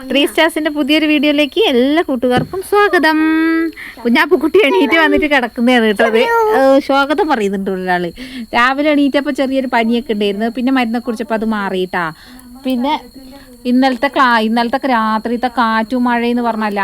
Three സ്റ്റാർസിന്റെ പുതിയൊരു വീഡിയോയിലേക്ക് എല്ലാ കൂട്ടുകാർക്കും സ്വാഗതം. കുഞ്ഞാപ്പുക്കുട്ടി എണീറ്റ് വന്നിട്ട് കിടക്കുന്നതാണ് കേട്ടത്. സ്വാഗതം പറയുന്നുണ്ട് ഒരാള്. രാവിലെ എണീറ്റപ്പോൾ ചെറിയൊരു പനിയൊക്കെ ഉണ്ടായിരുന്നു. പിന്നെ മരുന്നൊക്കെ കുടിച്ചപ്പോൾ അത് മാറിയിട്ടാ. പിന്നെ ഇന്നലത്തെ രാത്രിത്തെ കാറ്റും മഴയെന്ന് പറഞ്ഞാൽ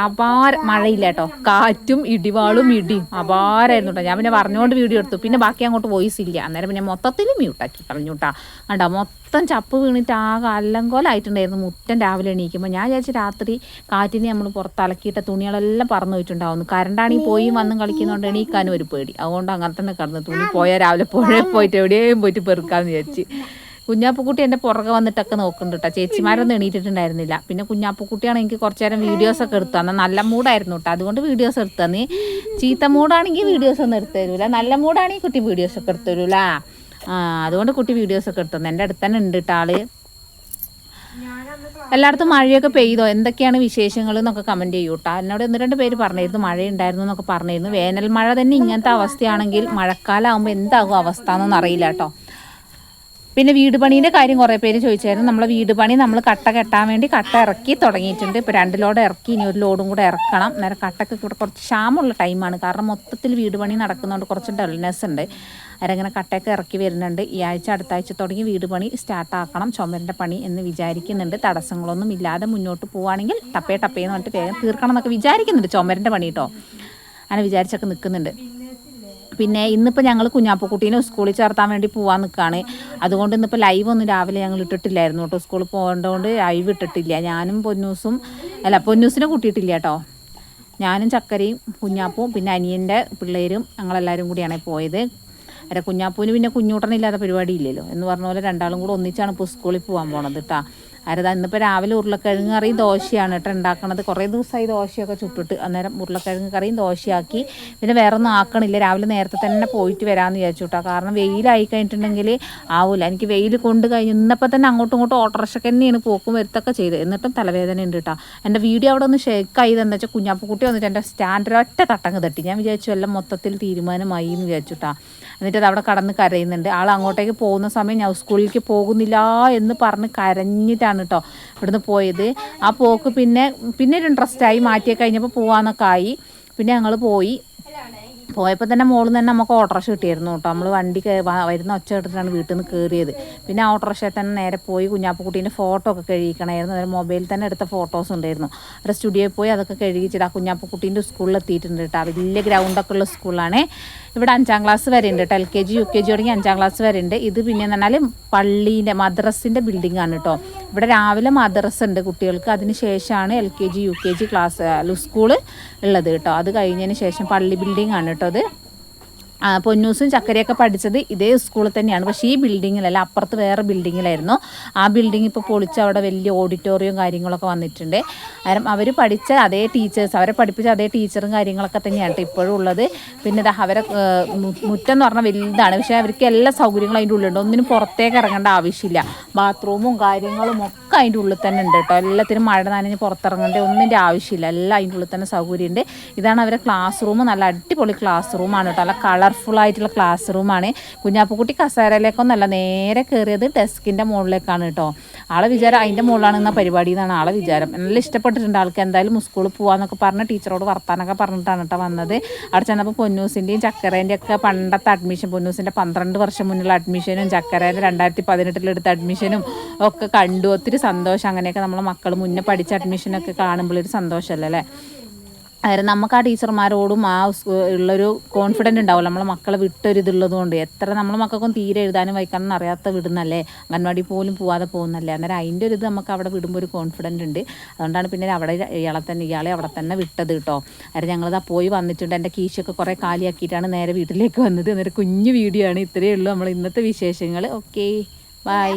മഴയില്ല കേട്ടോ, കാറ്റും ഇടിവാളും ഇടിയും അപാരമായിരുന്നു കേട്ടോ. ഞാൻ പിന്നെ പറഞ്ഞുകൊണ്ട് വീഡിയോ എടുത്തു. പിന്നെ ബാക്കി അങ്ങോട്ട് വോയിസ് ഇല്ല. അന്നേരം പിന്നെ മൊത്തത്തിൽ മ്യൂട്ടാക്കി കളഞ്ഞു കേട്ടാ. കണ്ടോ, മൊത്തം ചപ്പ് വീണിട്ട് ആകെ അല്ലങ്കോലായിട്ടുണ്ടായിരുന്നു മുറ്റം. രാവിലെ എണീക്കുമ്പോൾ ഞാൻ വിചാരിച്ചു രാത്രി കാറ്റിന് നമ്മൾ പുറത്ത് അലക്കിയിട്ട തുണികളെല്ലാം പറന്നു പോയിട്ടുണ്ടാവുന്നു. കറണ്ടാണെങ്കിൽ പോയി വന്നും കളിക്കുന്നതുകൊണ്ട് എണീക്കാനും ഒരു പേടി. അതുകൊണ്ട് അങ്ങനെ തന്നെ കിടന്നു. തുണി പോയാൽ രാവിലെ പോയിട്ട് എവിടെയും പോയിട്ട് പെറുക്കാമെന്ന് വിചാരിച്ച്. കുഞ്ഞാപ്പുക്കുട്ടി എൻ്റെ പുറകെ വന്നിട്ടൊക്കെ നോക്കുന്നുണ്ട് കേട്ടോ. ചേച്ചിമാരൊന്നും എണീറ്റിട്ടുണ്ടായിരുന്നില്ല. പിന്നെ കുഞ്ഞാപ്പുക്കുട്ടിയാണ് എനിക്ക് കുറച്ച് നേരം വീഡിയോസൊക്കെ എടുത്തു തന്നെ. നല്ല മൂടായിരുന്നു കേട്ടോ, അതുകൊണ്ട് വീഡിയോസ് എടുത്തു തന്നെ. ചീത്ത മൂടാണെങ്കിൽ വീഡിയോസ് ഒന്നും എടുത്തു തരൂല, നല്ല മൂടാണെങ്കിൽ കുട്ടി വീഡിയോസൊക്കെ എടുത്തു തരൂല. അതുകൊണ്ട് കുട്ടി വീഡിയോസൊക്കെ എടുത്തു തന്നെ. എൻ്റെ അടുത്ത് തന്നെ ഉണ്ട് കേട്ടോ ആള്. എല്ലായിടത്തും മഴയൊക്കെ പെയ്തോ, എന്തൊക്കെയാണ് വിശേഷങ്ങൾ എന്നൊക്കെ കമൻറ്റ് ചെയ്യൂ കേട്ടോ. എന്നോട് 1-2 പേര് പറഞ്ഞിരുന്നു മഴയുണ്ടായിരുന്നു എന്നൊക്കെ പറഞ്ഞിരുന്നു. വേനൽ മഴ തന്നെ ഇങ്ങനത്തെ അവസ്ഥയാണെങ്കിൽ മഴക്കാലം ആകുമ്പോൾ എന്താകും അവസ്ഥ എന്നൊന്നും അറിയില്ല കേട്ടോ. പിന്നെ വീട് പണീൻ്റെ കാര്യം കുറേ പേര് ചോദിച്ചായിരുന്നു. നമ്മളെ വീട് പണി നമ്മൾ കട്ട കെട്ടാൻ വേണ്ടി കട്ട ഇറക്കി തുടങ്ങിയിട്ടുണ്ട്. ഇപ്പോൾ 2 ലോഡ് ഇറക്കി, ഇനി 1 ലോഡും കൂടെ ഇറക്കണം. നേരെ കട്ടക്ക് കുറച്ച് ക്ഷാമമുള്ള ടൈമാണ്. കാരണം മൊത്തത്തിൽ വീട് പണി നടക്കുന്നതുകൊണ്ട് കുറച്ച് ഡൾനെസ് ഉണ്ട്. അവരങ്ങനെ കട്ടയൊക്കെ ഇറക്കി വരുന്നുണ്ട്. ഈ ആഴ്ച അടുത്ത ആഴ്ച തുടങ്ങി വീട് പണി സ്റ്റാർട്ടാക്കണം, ചുമരിൻ്റെ പണി എന്ന് വിചാരിക്കുന്നുണ്ട്. തടസ്സങ്ങളൊന്നും ഇല്ലാതെ മുന്നോട്ട് പോവുകയാണെങ്കിൽ ടപ്പേന്ന് പറഞ്ഞിട്ട് വേഗം തീർക്കണം എന്നൊക്കെ വിചാരിക്കുന്നുണ്ട്. ചുമരിൻ്റെ പണി കേട്ടോ, അങ്ങനെ വിചാരിച്ചൊക്കെ നിൽക്കുന്നുണ്ട്. പിന്നെ ഇന്നിപ്പോൾ ഞങ്ങൾ കുഞ്ഞാപ്പുക്കുട്ടീനെ സ്കൂളിൽ ചേർത്താൻ വേണ്ടി പോകാൻ നിൽക്കുകയാണ്. അതുകൊണ്ട് ഇന്നിപ്പോൾ ലൈവ് ഒന്നും രാവിലെ ഞങ്ങൾ ഇട്ടിട്ടില്ലായിരുന്നു കേട്ടോ. സ്കൂളിൽ പോകേണ്ടതുകൊണ്ട് ലൈവ് ഇട്ടിട്ടില്ല. ഞാനും പൊന്നൂസിനെ കൂട്ടിയിട്ടില്ല കേട്ടോ. ഞാനും ചക്കരയും കുഞ്ഞാപ്പും പിന്നെ അനിയൻ്റെ പിള്ളേരും ഞങ്ങളെല്ലാവരും കൂടിയാണ് പോയത്. കുഞ്ഞാപ്പൂവിന് പിന്നെ കുഞ്ഞൂട്ടനില്ലാത്ത പരിപാടി ഇല്ലല്ലോ എന്ന് പറഞ്ഞ പോലെ രണ്ടാളും കൂടെ ഒന്നിച്ചാണ് ഇപ്പോൾ സ്കൂളിൽ പോകാൻ പോണത് കേട്ടോ. ഇന്നിപ്പോൾ രാവിലെ ഉരുളക്കിഴങ്ങ് കറിയും ദോശയാണ് കേട്ടോ ഉണ്ടാക്കണത്. കുറേ ദിവസമായി ദോശയൊക്കെ ചുട്ടിട്ട്. അന്നേരം ഉരുളക്കിഴങ്ങ് കറിയും ദോശയാക്കി. പിന്നെ വേറെ ഒന്നും ആക്കണില്ല, രാവിലെ നേരത്തെ തന്നെ പോയിട്ട് വരാമെന്ന് വിചാരിച്ചു കേട്ടോ. കാരണം വെയിലായി കഴിഞ്ഞിട്ടുണ്ടെങ്കിൽ ആവില്ല. എനിക്ക് വെയിൽ കൊണ്ട് കഴിഞ്ഞ് ഇന്നപ്പോൾ തന്നെ അങ്ങോട്ടും ഇങ്ങോട്ടും ഓട്ടോറിക്ഷയ്ക്ക് തന്നെയാണ് പോക്കും വരുത്തൊക്കെ ചെയ്ത്. എന്നിട്ടും തലവേദന ഉണ്ട് കേട്ടോ. എൻ്റെ വീഡിയോ അവിടെ ഒന്ന് ഷേക്കായത് എന്താ വെച്ചാൽ കുഞ്ഞാപ്പുക്കുട്ടി വന്നിട്ട് എൻ്റെ സ്റ്റാൻഡൊരൊറ്റ തട്ടങ്ങ് തട്ടി. ഞാൻ വിചാരിച്ചു എല്ലാം മൊത്തത്തിൽ തീരുമാനമായി എന്ന് വിചാരിച്ചു കേട്ടോ. എന്നിട്ട് അത് അവിടെ കടന്ന് കരയുന്നുണ്ട്. ആൾ അങ്ങോട്ടേക്ക് പോകുന്ന സമയം ഞാൻ സ്കൂളിലേക്ക് പോകുന്നില്ല എന്ന് പറഞ്ഞ് കരഞ്ഞിട്ടാണ് കേട്ടോ ഇവിടുന്ന് പോയത്. ആ പോക്ക് പിന്നെ ഒരു ഇൻട്രസ്റ്റായി. മാറ്റിയൊക്കെ കഴിഞ്ഞപ്പോൾ പോകാമെന്നൊക്കെ ആയി. പിന്നെ ഞങ്ങൾ പോയപ്പോൾ തന്നെ മോളിൽ നിന്ന് തന്നെ നമുക്ക് ഓട്ടോറിക്ഷ കിട്ടിയായിരുന്നു കേട്ടോ. നമ്മൾ വണ്ടി വരുന്ന ഒച്ച കേട്ടിട്ടാണ് വീട്ടിൽ നിന്ന് കയറിയത്. പിന്നെ ആ ഓട്ടോറിക്ഷയിൽ തന്നെ നേരെ പോയി കുഞ്ഞാപ്പുക്കുട്ടീൻ്റെ ഫോട്ടോ ഒക്കെ കഴുകിക്കണമായിരുന്നു. അതായത് മൊബൈലിൽ തന്നെ എടുത്ത ഫോട്ടോസ് ഉണ്ടായിരുന്നു. അവിടെ സ്റ്റുഡിയോയിൽ പോയി അതൊക്കെ കഴുകിച്ചിട്ട് ആ കുഞ്ഞാപ്പുക്കുട്ടീൻ്റെ സ്കൂളിൽ എത്തിയിട്ടുണ്ട് കേട്ടോ. വലിയ ഗ്രൗണ്ടൊക്കെ ഉള്ള സ്കൂളാണ്. ഇവിടെ 5ാം ക്ലാസ് വരെ ഉണ്ട് കേട്ടോ. LKG UKG തുടങ്ങി 5ാം ക്ലാസ് വരെ ഉണ്ട്. ഇത് പിന്നെ പറഞ്ഞാൽ മദ്രസിൻ്റെ ബിൽഡിംഗ് ആണ് കേട്ടോ. ഇവിടെ രാവിലെ മദ്രസ ഉണ്ട് കുട്ടികൾക്ക്, അതിന് ശേഷമാണ് LKG UKG സ്കൂള് ഉള്ളത് കേട്ടോ. അത് കഴിഞ്ഞതിന് ശേഷം പള്ളി ബിൽഡിംഗ് ആണ് കേട്ടോ അത്. പൊന്നൂസും ചക്കരയൊക്കെ പഠിച്ചത് ഇതേ സ്കൂളിൽ തന്നെയാണ്. പക്ഷേ ഈ ബിൽഡിങ്ങിലല്ല, അപ്പുറത്ത് വേറെ ബിൽഡിങ്ങിലായിരുന്നു. ആ ബിൽഡിംഗ് ഇപ്പോൾ പൊളിച്ച് അവിടെ വലിയ ഓഡിറ്റോറിയം കാര്യങ്ങളൊക്കെ വന്നിട്ടുണ്ട്. കാരണം അവർ പഠിച്ച അതേ ടീച്ചേഴ്സ്, അവരെ പഠിപ്പിച്ച അതേ ടീച്ചറും കാര്യങ്ങളൊക്കെ തന്നെയാണ് ഇപ്പോഴും ഉള്ളത്. പിന്നെ അവരെ മുറ്റം എന്ന് പറഞ്ഞാൽ വലുതാണ്. പക്ഷേ അവർക്ക് എല്ലാ സൗകര്യങ്ങളും അതിൻ്റെ ഉള്ളിലുണ്ട്. ഒന്നിനും പുറത്തേക്ക് ഇറങ്ങേണ്ട ആവശ്യമില്ല. ബാത്റൂമും കാര്യങ്ങളും ഒക്കെ അതിൻ്റെ ഉള്ളിൽ തന്നെ ഉണ്ട് കേട്ടോ. എല്ലാത്തിനും മഴ നനഞ്ഞ് പുറത്തിറങ്ങേണ്ട ഒന്നിൻ്റെ ആവശ്യമില്ല, എല്ലാം അതിൻ്റെ ഉള്ളിൽ തന്നെ സൗകര്യമുണ്ട്. ഇതാണ് അവരെ ക്ലാസ് റൂം. നല്ല അടിപൊളി ക്ലാസ് റൂമാണ് കേട്ടോ. നല്ല കളർഫുൾ ആയിട്ടുള്ള ക്ലാസ് റൂമാണ്. കുഞ്ഞാപ്പുക്കുട്ടി കസേരയിലേക്കൊന്നല്ല നേരെ കയറിയത് ഡെസ്കിൻ്റെ മുകളിലേക്കാണ് കേട്ടോ. ആളെ വിചാരം അതിൻ്റെ മുകളിലാണെന്ന പരിപാടി എന്നാണ് ആളെ വിചാരം. നല്ല ഇഷ്ടപ്പെട്ടിട്ടുണ്ട് ആൾക്ക്. എന്തായാലും സ്കൂളിൽ പോകാമെന്നൊക്കെ പറഞ്ഞ് ടീച്ചറോട് വർത്താനൊക്കെ പറഞ്ഞിട്ടാണ് കേട്ടോ വന്നത്. അവിടെ ചെന്നപ്പോൾ പൊന്നൂസിൻ്റെയും ചക്കരേൻ്റെയും ഒക്കെ പണ്ടത്തെ അഡ്മിഷൻ, പൊന്നൂസിൻ്റെ 12 വർഷം മുന്നുള്ള അഡ്മിഷനും ചക്കരേൻ്റെ 2018 എടുത്ത അഡ്മിഷനും ഒക്കെ കണ്ടു. ഒത്തിരി സന്തോഷം. അങ്ങനെയൊക്കെ നമ്മളെ മക്കൾ മുന്നേ പഠിച്ച അഡ്മിഷനൊക്കെ കാണുമ്പോഴൊരു സന്തോഷമല്ലേ അല്ലേ. അതായത് നമുക്ക് ആ ടീച്ചർമാരോടും ആ ഉള്ളൊരു കോൺഫിഡൻറ്റ് ഉണ്ടാവില്ല. നമ്മളെ മക്കളെ വിട്ടൊരിതുള്ളത് കൊണ്ട്. എത്ര നമ്മളെ മക്കൾക്കും തീരെ എഴുതാനും വായിക്കാനും അറിയാത്ത വിടുന്നല്ലേ, അംഗൻവാടി പോലും പോവാതെ പോകുന്നല്ലേ. അന്നേരം അതിൻ്റെ ഒരു ഇത് നമുക്ക് അവിടെ വിടുമ്പോൾ ഒരു കോൺഫിഡൻറ്റ് ഉണ്ട്. അതുകൊണ്ടാണ് പിന്നെ ഇയാളെ അവിടെ തന്നെ വിട്ടത് കേട്ടോ. അതായത് ഞങ്ങളിതാ പോയി വന്നിട്ടുണ്ട്. എൻ്റെ കീശൊക്കെ കുറേ കാലിയാക്കിയിട്ടാണ് നേരെ വീട്ടിലേക്ക് വന്നത്. അന്നേരം കുഞ്ഞു വീഡിയോ ആണ്. ഇത്രയേ ഉള്ളൂ നമ്മൾ ഇന്നത്തെ വിശേഷങ്ങൾ. Okay, by.